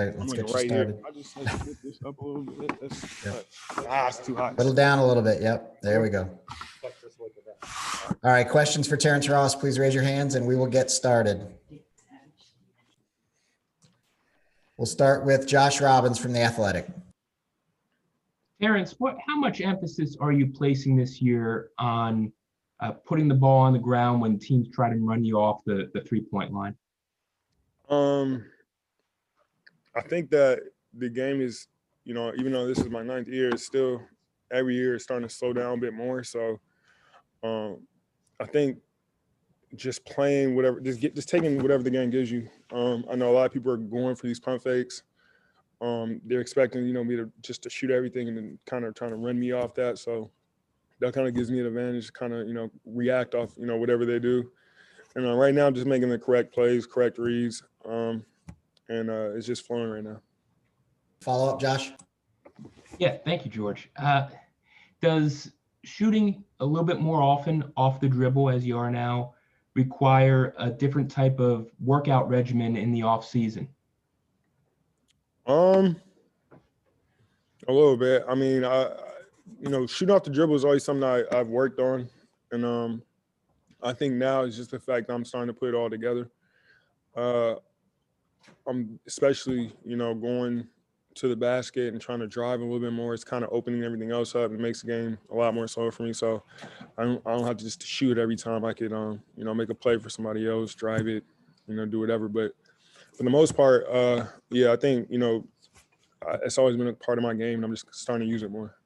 All right, let's get you right started. here. I just had to get this up a little bit. Yep. It's too hot. Little down a little bit. Yep. There we go. All right. Questions for Terrance Ross, please raise your hands and we will get started. We'll start with Josh Robbins from The Athletic. Terrance, how much emphasis are you placing this year on putting the ball on the ground when teams try to run you off the three-point line? I think that the game is, even though this is my 9th year, it's still every year it's starting to slow down a bit more. So I think just playing whatever, just taking whatever the game gives you. I know a lot of people are going for these pump fakes. They're expecting, me to shoot everything and then kind of trying to run me off that. So that kind of gives me an advantage to kind of, react off, whatever they do. And right now, just making the correct plays, correct reads, and it's just flowing right now. Follow up, Josh? Yeah, thank you, George. Does shooting a little bit more often off the dribble as you are now require a different type of workout regimen in the off season? A little bit. I mean, shooting off the dribble is always something I've worked on, and I think now it's just the fact that I'm starting to put it all together. I'm especially, going to the basket and trying to drive a little bit more. It's kind of opening everything else up. It makes the game a lot more slow for me. So I don't have to just shoot every time. I could, make a play for somebody else, drive it, do whatever. But for the most part, I think, it's always been a part of my game, and I'm just starting to use it more.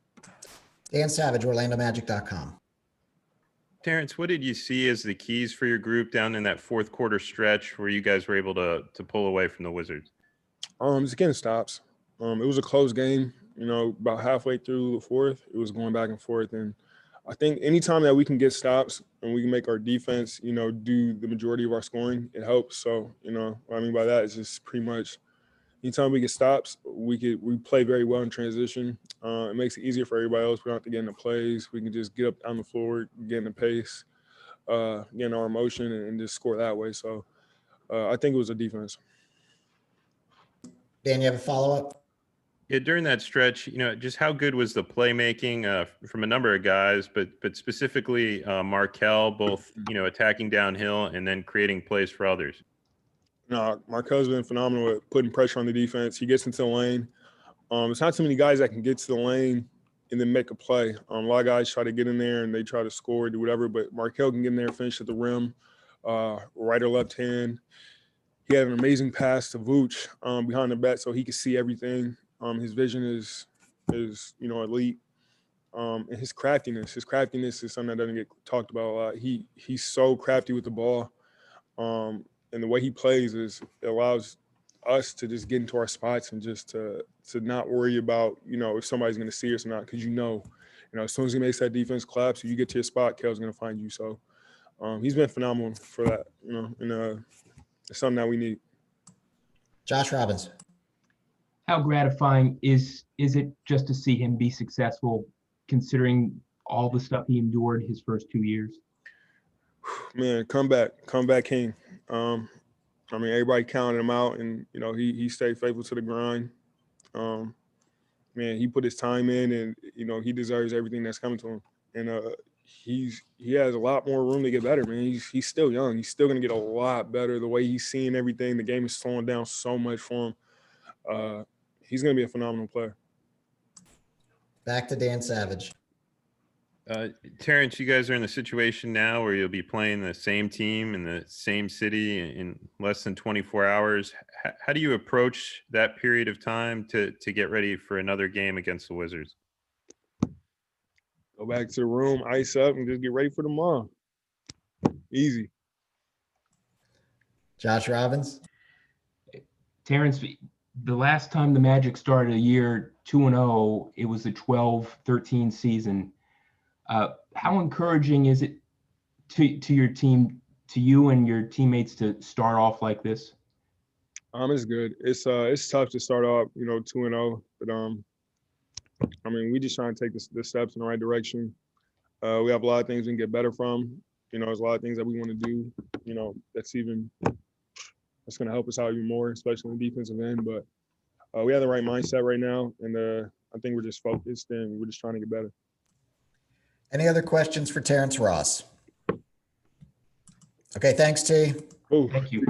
Dan Savage, OrlandoMagic.com. Terrance, what did you see as the keys for your group down in that fourth quarter stretch where you guys were able to pull away from the Wizards? Just getting stops. It was a close game, about halfway through the fourth. It was going back and forth. And I think anytime that we can get stops and we can make our defense, do the majority of our scoring, it helps. So, what I mean by that is just pretty much anytime we get stops, we play very well in transition. It makes it easier for everybody else. We don't have to get into plays. We can just get up down the floor, get in the pace, get in our motion, and just score that way. So I think it was a defense. Dan, you have a follow-up? Yeah, during that stretch, just how good was the playmaking from a number of guys, but specifically Markelle, both, attacking downhill and then creating plays for others? No, Markel's been phenomenal at putting pressure on the defense. He gets into the lane. It's not too many guys that can get to the lane and then make a play. A lot of guys try to get in there and they try to score, do whatever, but Markelle can get in there, finish at the rim, right or left hand. He had an amazing pass to Vooch behind the back, so he could see everything. His vision is elite. And his craftiness is something that doesn't get talked about a lot. He's so crafty with the ball. And the way he plays it allows us to just get into our spots and just to not worry about, if somebody's going to see us or not, because as soon as he makes that defense collapse, you get to your spot, Kel's going to find you. So he's been phenomenal for that, and it's something that we need. Josh Robbins. How gratifying is it just to see him be successful, considering all the stuff he endured his first 2 years? Man, come back king. Everybody counted him out, and he stayed faithful to the grind. Man, he put his time in, and he deserves everything that's coming to him. And he has a lot more room to get better, man. He's still young. He's still gonna get a lot better. The way he's seeing everything, the game is slowing down so much for him. He's gonna be a phenomenal player. Back to Dan Savage. Terrance, you guys are in the situation now where you'll be playing the same team in the same city in less than 24 hours. How do you approach that period of time to get ready for another game against the Wizards? Go back to the room, ice up, and just get ready for tomorrow. Easy. Josh Robbins. Terrance, the last time the Magic started a year 2-0, it was the 12-13 season. How encouraging is it to your team, to you and your teammates, to start off like this? It's good. It's tough to start off, 2-0, but we just trying to take the steps in the right direction. We have a lot of things we can get better from. There's a lot of things that we want to do. That's going to help us out even more, especially in the defensive end. But we have the right mindset right now, and I think we're just focused and we're just trying to get better. Any other questions for Terrance Ross? Okay, thanks, T. Ooh. Thank you.